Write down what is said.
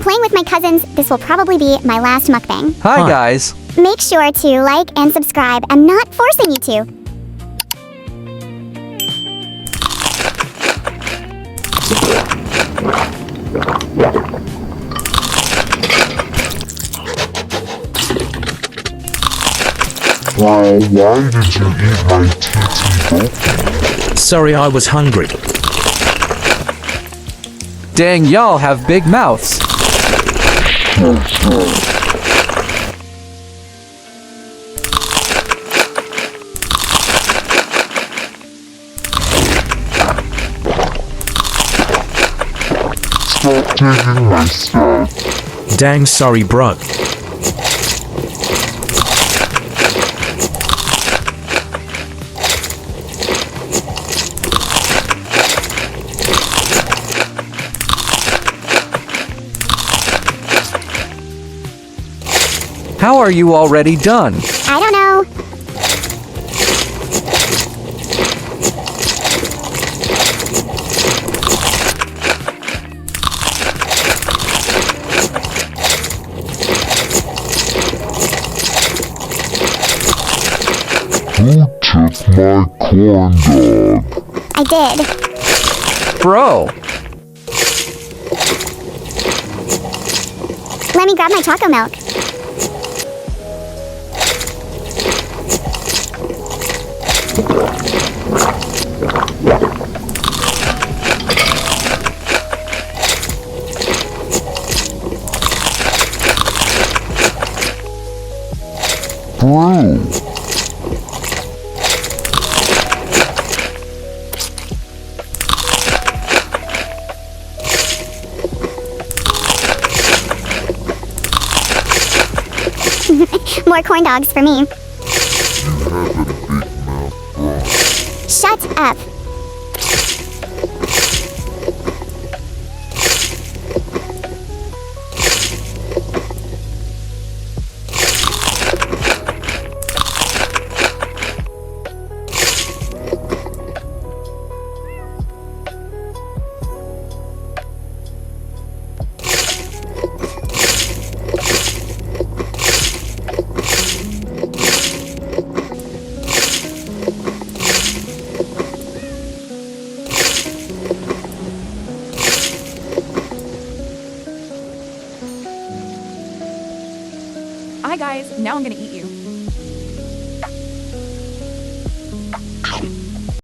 I'm playing with my cousins. This will probably be my last mukbang. Hi, guys. Make sure to like and subscribe. I'm not forcing you to. Why did you eat my TT both? Sorry, I was hungry. Dang, y'all have big mouths. Stop taking my stuff. Dang, sorry, bro. How are you already done? I don't know. Who took my corn dog? I did. Bro, Let me grab my choco milk. Bro. More corn dogs for me. You have a big mouth, bro. Shut up. Hi guys, now I'm gonna eat